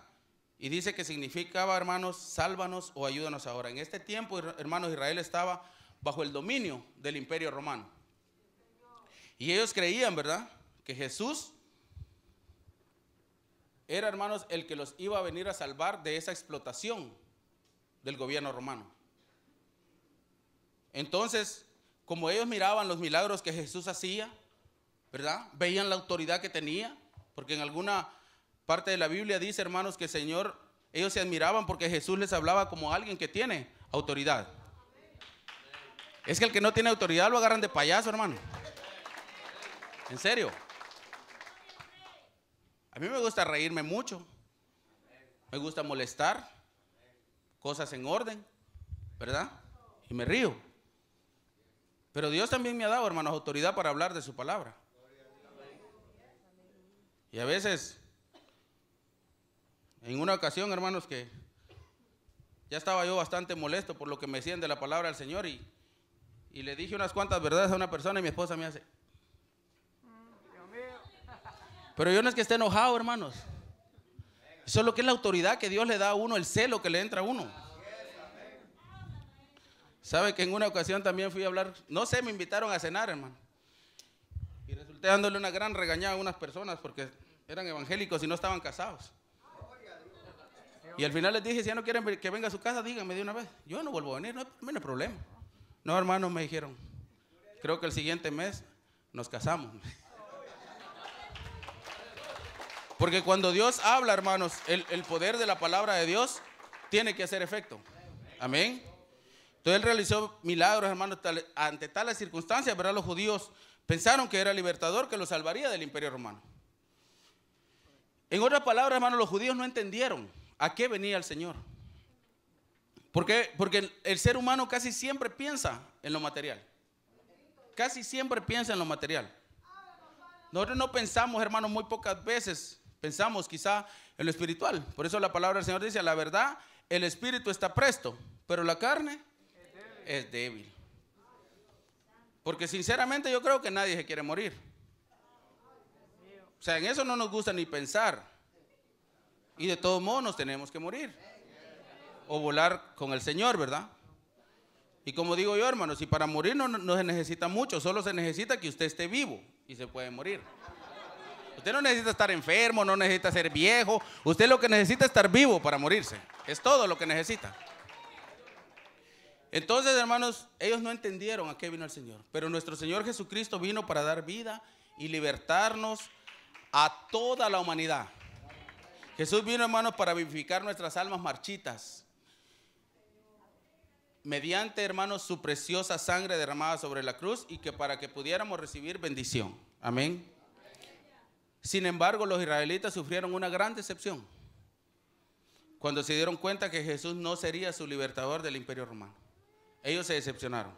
Y dice que significaba, hermanos, sálvanos o ayúdanos ahora. En este tiempo, hermanos, Israel estaba bajo el dominio del Imperio Romano. Y ellos creían, ¿verdad?, que Jesús era, hermanos, el que los iba a venir a salvar de esa explotación del gobierno romano. Entonces, como ellos miraban los milagros que Jesús hacía, ¿verdad?, veían la autoridad que tenía, porque en alguna parte de la Biblia dice, hermanos, que el Señor, ellos se admiraban porque Jesús les hablaba como alguien que tiene autoridad. Es que el que no tiene autoridad lo agarran de payaso, hermano. En serio. A mí me gusta reírme mucho. Me gusta molestar. Cosas en orden, ¿verdad? Y me río. Pero Dios también me ha dado, hermanos, autoridad para hablar de su palabra. Y a veces, en una ocasión, hermanos, que ya estaba yo bastante molesto por lo que me decían de la palabra del Señor y le dije unas cuantas verdades a una persona y mi esposa me hace. Pero yo no es que esté enojado, hermanos. Eso es lo que es la autoridad que Dios le da a uno, el celo que le entra a uno. Sabe que en una ocasión también fui a hablar, no sé, me invitaron a cenar, hermano. Y resulté dándole una gran regañada a unas personas porque eran evangélicos y no estaban casados. Y al final les dije, si ya no quieren que venga a su casa, díganme de una vez. Yo no vuelvo a venir, no hay problema. No, hermanos, me dijeron, creo que el siguiente mes nos casamos. Porque cuando Dios habla, hermanos, el poder de la palabra de Dios tiene que hacer efecto. Amén. Entonces él realizó milagros, hermanos, ante tales circunstancias, ¿verdad? Los judíos pensaron que era libertador, que los salvaría del Imperio Romano. En otras palabras, hermanos, los judíos no entendieron a qué venía el Señor. ¿Por qué? Porque el ser humano casi siempre piensa en lo material. Casi siempre piensa en lo material. Nosotros no pensamos, hermanos, muy pocas veces pensamos quizá en lo espiritual. Por eso la palabra del Señor dice, la verdad, el espíritu está presto, pero la carne es débil. Porque sinceramente yo creo que nadie se quiere morir. O sea, en eso no nos gusta ni pensar. Y de todos modos nos tenemos que morir. O volar con el Señor, ¿verdad? Y como digo yo, hermanos, si para morir no se necesita mucho, solo se necesita que usted esté vivo y se puede morir. Usted no necesita estar enfermo, no necesita ser viejo. Usted lo que necesita es estar vivo para morirse. Es todo lo que necesita. Entonces, hermanos, ellos no entendieron a qué vino el Señor. Pero nuestro Señor Jesucristo vino para dar vida y libertarnos a toda la humanidad. Jesús vino, hermanos, para vivificar nuestras almas marchitas. Mediante, hermanos, su preciosa sangre derramada sobre la cruz y que para que pudiéramos recibir bendición. Amén. Sin embargo, los israelitas sufrieron una gran decepción cuando se dieron cuenta que Jesús no sería su libertador del imperio romano. Ellos se decepcionaron.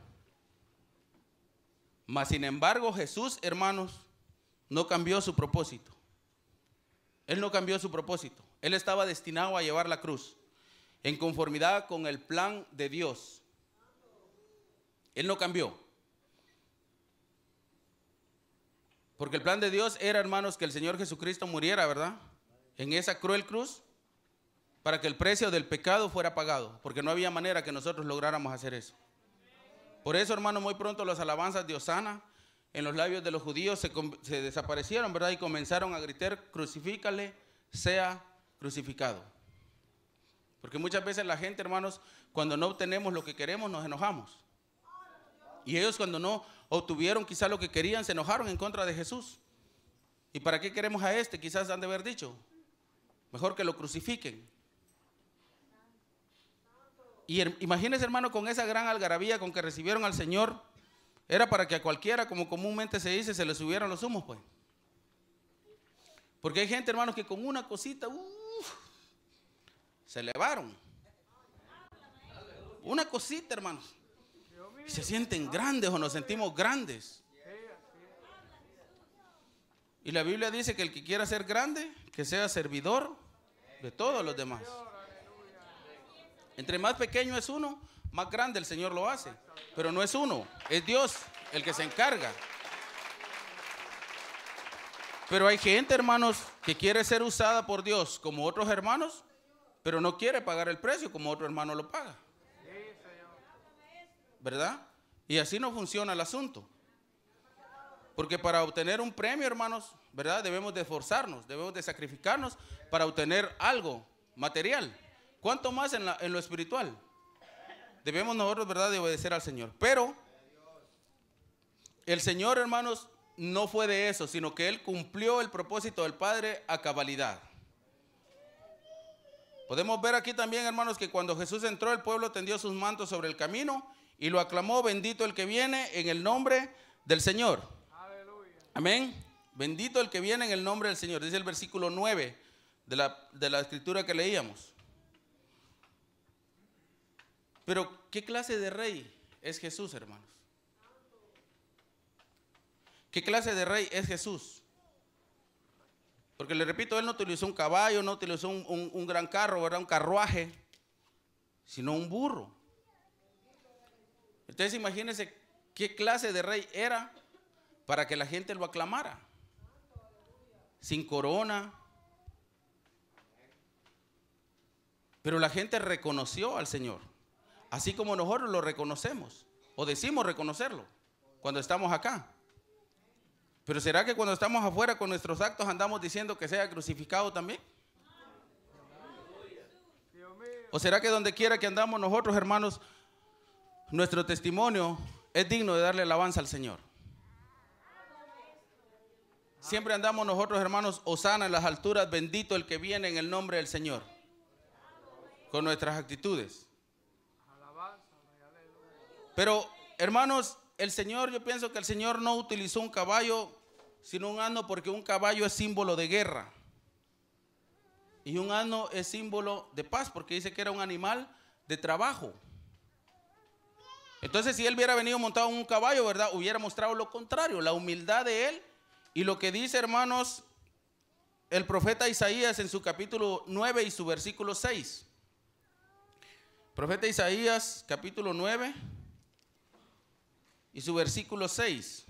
Mas, sin embargo, Jesús, hermanos, no cambió su propósito. Él no cambió su propósito. Él estaba destinado a llevar la cruz en conformidad con el plan de Dios. Él no cambió. Porque el plan de Dios era, hermanos, que el Señor Jesucristo muriera, ¿verdad? En esa cruel cruz, para que el precio del pecado fuera pagado. Porque no había manera que nosotros lográramos hacer eso. Por eso, hermanos, muy pronto las alabanzas de Hosana en los labios de los judíos se desaparecieron, ¿verdad? Y comenzaron a gritar, crucifícale, sea crucificado. Porque muchas veces la gente, hermanos, cuando no obtenemos lo que queremos, nos enojamos. Y ellos cuando no obtuvieron quizás lo que querían, se enojaron en contra de Jesús. ¿Y para qué queremos a este? Quizás han de haber dicho, mejor que lo crucifiquen. Y imagínense, hermano, con esa gran algarabía con que recibieron al Señor, era para que a cualquiera, como comúnmente se dice, se le subieran los humos, pues. Porque hay gente, hermanos, que con una cosita, se elevaron. Una cosita, hermanos. Y se sienten grandes o nos sentimos grandes. Y la Biblia dice que el que quiera ser grande, que sea servidor de todos los demás. Entre más pequeño es uno, más grande el Señor lo hace. Pero no es uno, es Dios el que se encarga. Pero hay gente, hermanos, que quiere ser usada por Dios como otros hermanos, pero no quiere pagar el precio como otro hermano lo paga. ¿Verdad? Y así no funciona el asunto. Porque para obtener un premio, hermanos, ¿verdad? Debemos de esforzarnos, debemos de sacrificarnos para obtener algo material. ¿Cuánto más en lo espiritual? Debemos nosotros, ¿verdad?, de obedecer al Señor. Pero el Señor, hermanos, no fue de eso, sino que Él cumplió el propósito del Padre a cabalidad. Podemos ver aquí también, hermanos, que cuando Jesús entró, el pueblo tendió sus mantos sobre el camino y lo aclamó, bendito el que viene en el nombre del Señor. Aleluya. Amén. Bendito el que viene en el nombre del Señor. Dice el versículo 9 de la escritura que leíamos. Pero, ¿qué clase de rey es Jesús, hermanos? ¿Qué clase de rey es Jesús? Porque le repito, Él no utilizó un caballo, no utilizó un gran carro, ¿verdad? Un carruaje, sino un burro. Entonces imagínense qué clase de rey era para que la gente lo aclamara. Sin corona. Pero la gente reconoció al Señor. Así como nosotros lo reconocemos. O decimos reconocerlo cuando estamos acá. Pero ¿será que cuando estamos afuera con nuestros actos andamos diciendo que sea crucificado también? ¿O será que donde quiera que andamos nosotros, hermanos, nuestro testimonio es digno de darle alabanza al Señor? Siempre andamos nosotros, hermanos, hosana en las alturas, bendito el que viene en el nombre del Señor. Con nuestras actitudes. Pero, hermanos, el Señor, yo pienso que el Señor no utilizó un caballo, sino un asno, porque un caballo es símbolo de guerra. Y un asno es símbolo de paz, porque dice que era un animal de trabajo. Entonces, si Él hubiera venido montado en un caballo, ¿verdad?, hubiera mostrado lo contrario, la humildad de Él Y lo que dice, hermanos, el profeta Isaías en su capítulo 9 y su versículo 6. Profeta Isaías, capítulo 9 y su versículo 6.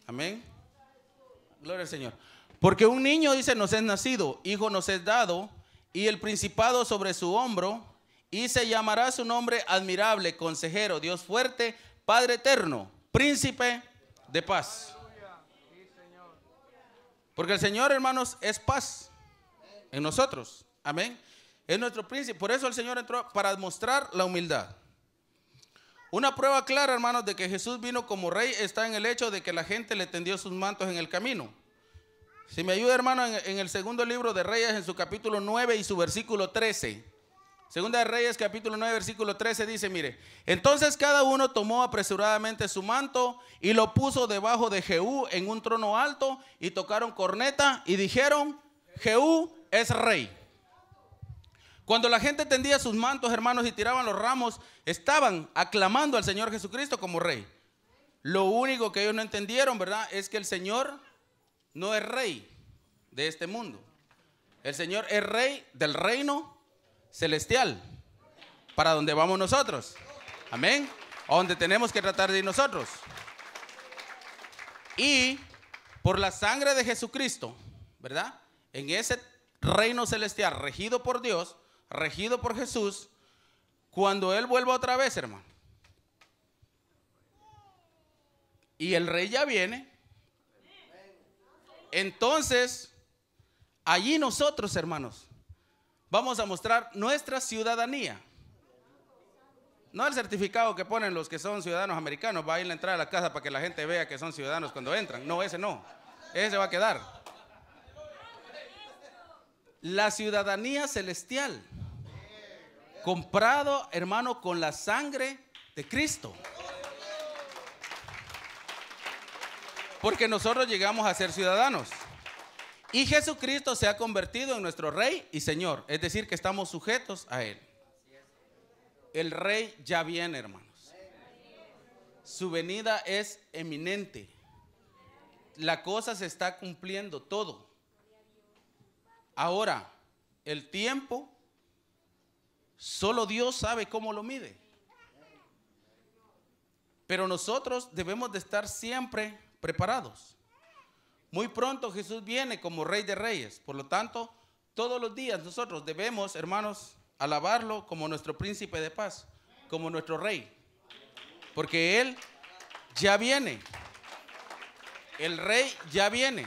Amén. Gloria al Señor. Porque un niño, dice, nos es nacido, hijo nos es dado, y el principado sobre su hombro, y se llamará su nombre admirable, consejero, Dios fuerte, Padre eterno, príncipe de paz. Porque el Señor, hermanos, es paz en nosotros. Amén. Es nuestro príncipe. Por eso el Señor entró para mostrar la humildad. Una prueba clara, hermanos, de que Jesús vino como rey está en el hecho de que la gente le tendió sus mantos en el camino. Si me ayuda, hermano, en el segundo libro de Reyes, en su capítulo 9 y su versículo 13. Segunda de Reyes, capítulo 9, versículo 13, dice, mire, entonces cada uno tomó apresuradamente su manto y lo puso debajo de Jehú en un trono alto, y tocaron corneta y dijeron, Jehú es rey. Cuando la gente tendía sus mantos, hermanos, y tiraban los ramos, estaban aclamando al Señor Jesucristo como rey. Lo único que ellos no entendieron, ¿verdad?, es que el Señor no es rey de este mundo. El Señor es rey del reino celestial, para donde vamos nosotros. Amén. A donde tenemos que tratar de ir nosotros. Y por la sangre de Jesucristo, ¿verdad?, en ese reino celestial regido por Dios, regido por Jesús, cuando Él vuelva otra vez, hermano, y el rey ya viene, entonces allí nosotros, hermanos, vamos a mostrar nuestra ciudadanía. No el certificado que ponen los que son ciudadanos americanos, va a ir a entrar a la casa para que la gente vea que son ciudadanos cuando entran. No, ese no. Ese va a quedar. La ciudadanía celestial, comprado, hermano, con la sangre de Cristo. Porque nosotros llegamos a ser ciudadanos. Y Jesucristo se ha convertido en nuestro Rey y Señor. Es decir, que estamos sujetos a Él. El Rey ya viene, hermanos. Su venida es eminente. La cosa se está cumpliendo todo. Ahora, el tiempo, solo Dios sabe cómo lo mide. Pero nosotros debemos de estar siempre preparados. Muy pronto Jesús viene como Rey de Reyes. Por lo tanto, todos los días nosotros debemos, hermanos, alabarlo como nuestro príncipe de paz, como nuestro Rey. Porque Él ya viene. El Rey ya viene.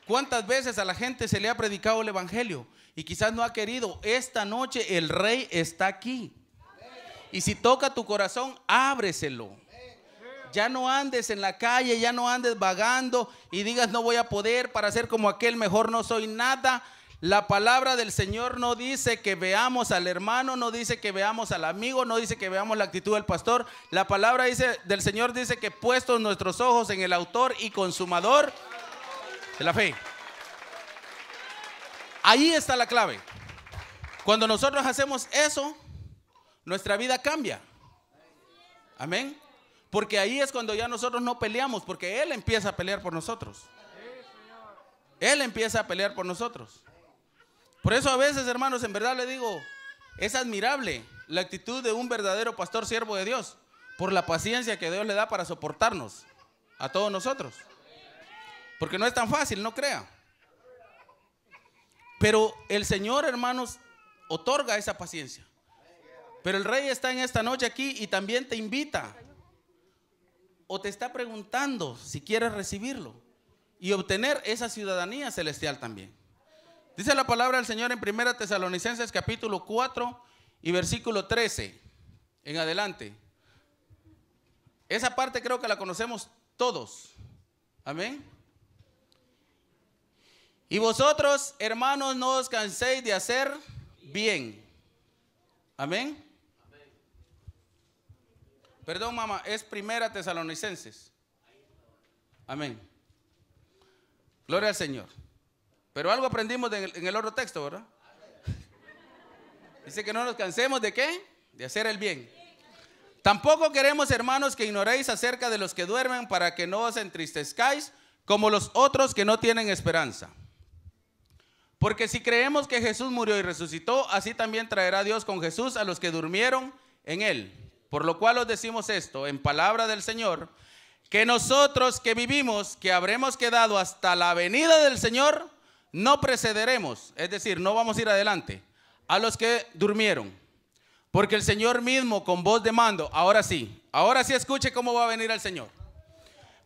¿Cuántas veces a la gente se le ha predicado el evangelio y quizás no ha querido? Esta noche el Rey está aquí. Y si toca tu corazón, ábreselo. Ya no andes en la calle, ya no andes vagando y digas no voy a poder, para ser como aquel, mejor no soy nada. La palabra del Señor no dice que veamos al hermano, no dice que veamos al amigo, no dice que veamos la actitud del pastor. La palabra del Señor dice que puestos nuestros ojos en el autor y consumador de la fe. Ahí está la clave. Cuando nosotros hacemos eso, nuestra vida cambia. Amén. Porque ahí es cuando ya nosotros no peleamos, porque Él empieza a pelear por nosotros. Él empieza a pelear por nosotros. Por eso a veces, hermanos, en verdad le digo, es admirable la actitud de un verdadero pastor siervo de Dios, por la paciencia que Dios le da para soportarnos a todos nosotros. Porque no es tan fácil, no crea. Pero el Señor, hermanos, otorga esa paciencia. Pero el Rey está en esta noche aquí y también te invita, o te está preguntando si quieres recibirlo y obtener esa ciudadanía celestial también. Dice la palabra del Señor en 1 Tesalonicenses capítulo 4 y versículo 13 en adelante. Esa parte creo que la conocemos todos. Amén. Y vosotros, hermanos, no os canséis de hacer bien. Amén. Perdón, mamá, es 1 Tesalonicenses. Amén. Gloria al Señor. Pero algo aprendimos en el otro texto, ¿verdad? Dice que no nos cansemos de ¿qué? De hacer el bien. Tampoco queremos, hermanos, que ignoréis acerca de los que duermen, para que no os entristezcáis como los otros que no tienen esperanza. Porque si creemos que Jesús murió y resucitó, así también traerá Dios con Jesús a los que durmieron en él. Por lo cual os decimos esto, en palabra del Señor, que nosotros que vivimos, que habremos quedado hasta la venida del Señor, no precederemos, es decir, no vamos a ir adelante, a los que durmieron. Porque el Señor mismo con voz de mando, ahora sí escuche cómo va a venir el Señor.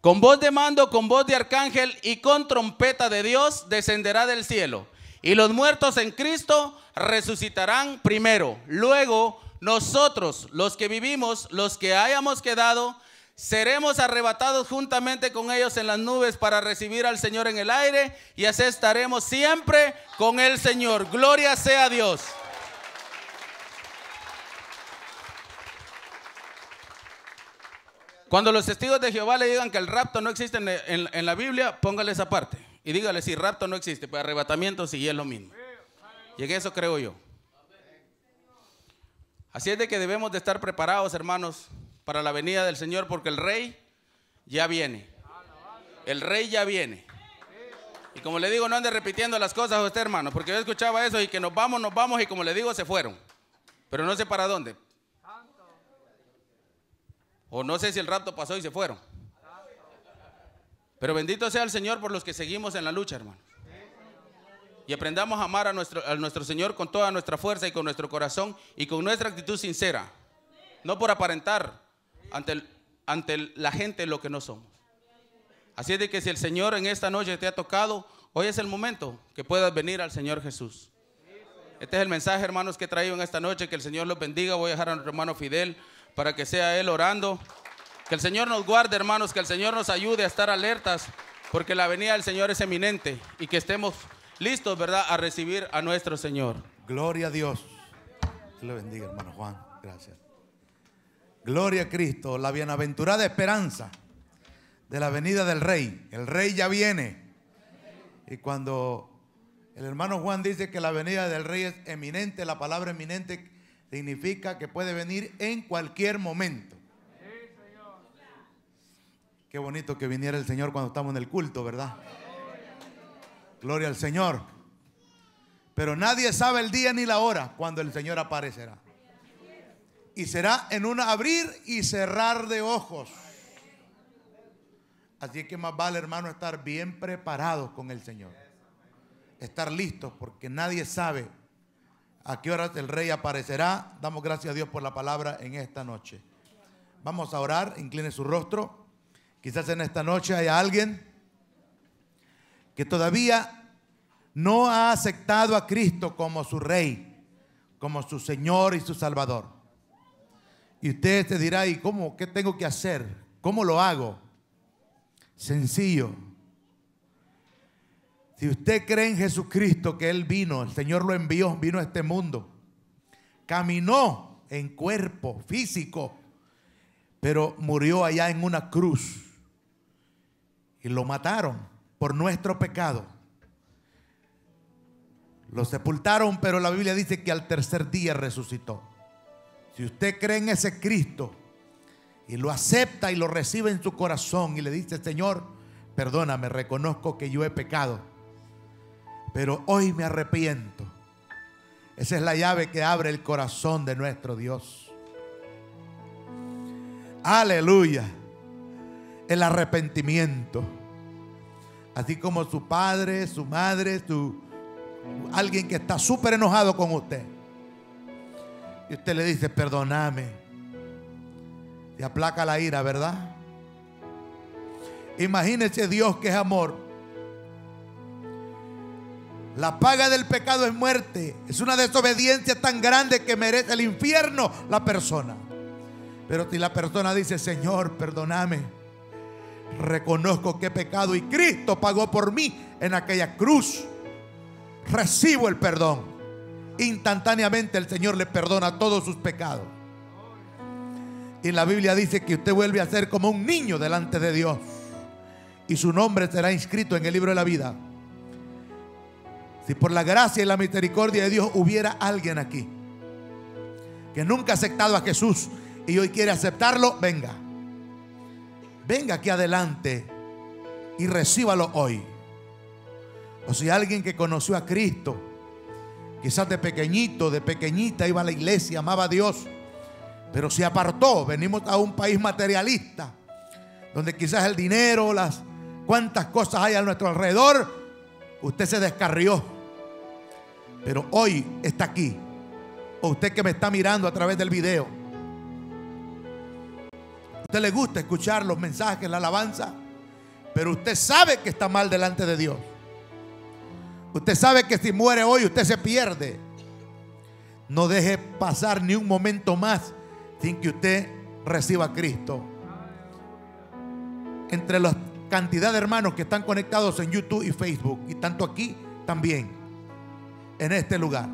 Con voz de mando, con voz de arcángel y con trompeta de Dios descenderá del cielo. Y los muertos en Cristo resucitarán primero. Luego nosotros, los que vivimos, los que hayamos quedado, seremos arrebatados juntamente con ellos en las nubes para recibir al Señor en el aire, y así estaremos siempre con el Señor. Gloria sea a Dios. Cuando los testigos de Jehová le digan que el rapto no existe en la Biblia, póngale esa parte y dígale si rapto no existe, pues arrebatamiento sí es lo mismo. Y en eso creo yo. Así es de que debemos de estar preparados, hermanos, para la venida del Señor, porque el Rey ya viene. El Rey ya viene. Y como le digo, no ande repitiendo las cosas a usted, hermano, porque yo escuchaba eso y que nos vamos, y como le digo, se fueron. Pero no sé para dónde. O no sé si el rapto pasó y se fueron. Pero bendito sea el Señor por los que seguimos en la lucha, hermano. Y aprendamos a amar a nuestro Señor con toda nuestra fuerza y con nuestro corazón y con nuestra actitud sincera. No por aparentar ante la gente lo que no somos. Así es de que si el Señor en esta noche te ha tocado, hoy es el momento que puedas venir al Señor Jesús. Este es el mensaje, hermanos, que he traído en esta noche. Que el Señor los bendiga. Voy a dejar a nuestro hermano Fidel para que sea él orando. Que el Señor nos guarde, hermanos, que el Señor nos ayude a estar alertas, porque la venida del Señor es eminente, y que estemos listos, ¿verdad?, a recibir a nuestro Señor. Gloria a Dios. Dios le bendiga, hermano Juan. Gracias. Gloria a Cristo. La bienaventurada esperanza de la venida del Rey. El Rey ya viene. Y cuando el hermano Juan dice que la venida del Rey es eminente, la palabra eminente significa que puede venir en cualquier momento. Qué bonito que viniera el Señor cuando estamos en el culto, ¿verdad? Gloria al Señor. Pero nadie sabe el día ni la hora cuando el Señor aparecerá. Y será en un abrir y cerrar de ojos. Así que más vale, hermano, estar bien preparados con el Señor. Estar listos, porque nadie sabe a qué horas el Rey aparecerá. Damos gracias a Dios por la palabra en esta noche. Vamos a orar. Incline su rostro. Quizás en esta noche haya alguien que todavía no ha aceptado a Cristo como su Rey, como su Señor y su Salvador. Y usted se dirá, ¿y cómo? ¿Qué tengo que hacer? ¿Cómo lo hago? Sencillo. Si usted cree en Jesucristo, que Él vino, el Señor lo envió, vino a este mundo, caminó en cuerpo físico, pero murió allá en una cruz. Y lo mataron por nuestro pecado. Lo sepultaron, pero la Biblia dice que al tercer día resucitó. Si usted cree en ese Cristo y lo acepta y lo recibe en su corazón y le dice, Señor, perdóname, reconozco que yo he pecado, pero hoy me arrepiento. Esa es la llave que abre el corazón de nuestro Dios. Aleluya. El arrepentimiento. Así como su padre, su madre, alguien que está súper enojado con usted, y usted le dice, perdóname, te aplaca la ira, ¿verdad? Imagínese Dios, que es amor. La paga del pecado es muerte. Es una desobediencia tan grande que merece el infierno la persona. Pero si la persona dice, Señor, perdóname, reconozco que he pecado y Cristo pagó por mí en aquella cruz, recibo el perdón, instantáneamente el Señor le perdona todos sus pecados. Y la Biblia dice que usted vuelve a ser como un niño delante de Dios, y su nombre será inscrito en el libro de la vida. Si por la gracia y la misericordia de Dios hubiera alguien aquí que nunca ha aceptado a Jesús y hoy quiere aceptarlo, venga aquí adelante. y recíbalo hoy. O si alguien que conoció a Cristo, quizás de pequeñito, de pequeñita, iba a la iglesia, amaba a Dios, pero se apartó. Venimos a un país materialista, donde quizás el dinero, las cuantas cosas hay a nuestro alrededor, usted se descarrió. Pero hoy está aquí. O usted que me está mirando a través del video, a usted le gusta escuchar los mensajes, la alabanza, pero usted sabe que está mal delante de Dios. Usted sabe que si muere hoy usted se pierde. No deje pasar ni un momento más sin que usted reciba a Cristo. Entre la cantidad de hermanos que están conectados en YouTube y Facebook, y tanto aquí también en este lugar,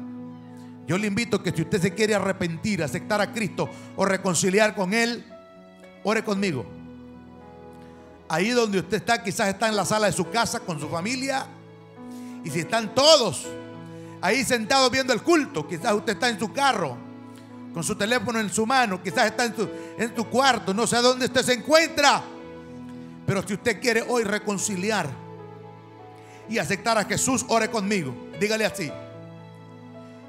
yo le invito que si usted se quiere arrepentir, aceptar a Cristo o reconciliar con Él, ore conmigo. Ahí donde usted está, quizás está en la sala de su casa con su familia. Y si están todos ahí sentados viendo el culto, quizás usted está en su carro con su teléfono en su mano, quizás está en tu cuarto, no sé dónde usted se encuentra. Pero si usted quiere hoy reconciliar y aceptar a Jesús, ore conmigo. Dígale así: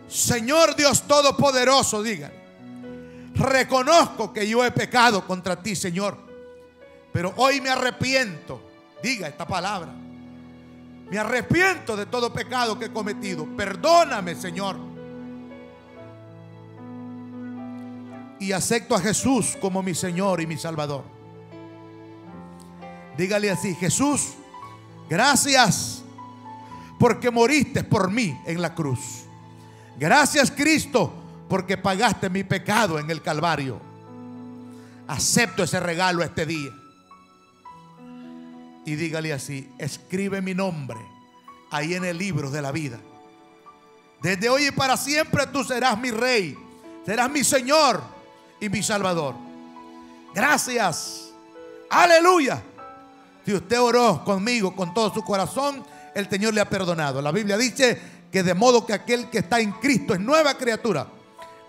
Señor Dios Todopoderoso, dígale, reconozco que yo he pecado contra ti, Señor, pero hoy me arrepiento. Diga esta palabra: me arrepiento de todo pecado que he cometido. Perdóname, Señor. Y acepto a Jesús como mi Señor y mi Salvador. Dígale así: Jesús, gracias porque moriste por mí en la cruz. Gracias, Cristo, porque pagaste mi pecado en el Calvario. Acepto ese regalo este día. Y dígale así: escribe mi nombre ahí en el libro de la vida. Desde hoy y para siempre tú serás mi Rey, serás mi Señor y mi Salvador. Gracias. Aleluya. Si usted oró conmigo con todo su corazón, el Señor le ha perdonado. La Biblia dice que de modo que aquel que está en Cristo es nueva criatura.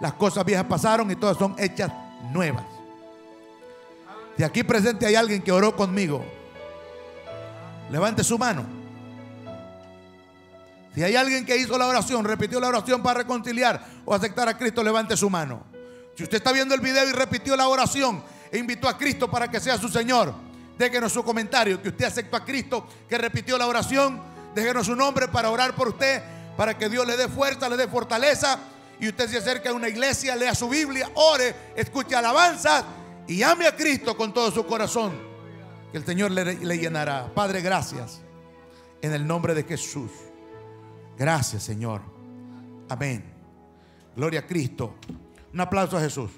Las cosas viejas pasaron y todas son hechas nuevas. Si aquí presente hay alguien que oró conmigo, levante su mano. Si hay alguien que hizo la oración, repitió la oración para reconciliar o aceptar a Cristo, levante su mano. Si usted está viendo el video y repitió la oración e invitó a Cristo para que sea su Señor, déjenos su comentario que usted aceptó a Cristo, que repitió la oración. Déjenos su nombre para orar por usted, para que Dios le dé fuerza, le dé fortaleza, y usted se acerque a una iglesia, lea su Biblia, ore, escuche alabanzas y ame a Cristo con todo su corazón, que el Señor le llenará. Padre, gracias en el nombre de Jesús. Gracias, Señor. Amén. Gloria a Cristo. Un aplauso a Jesús.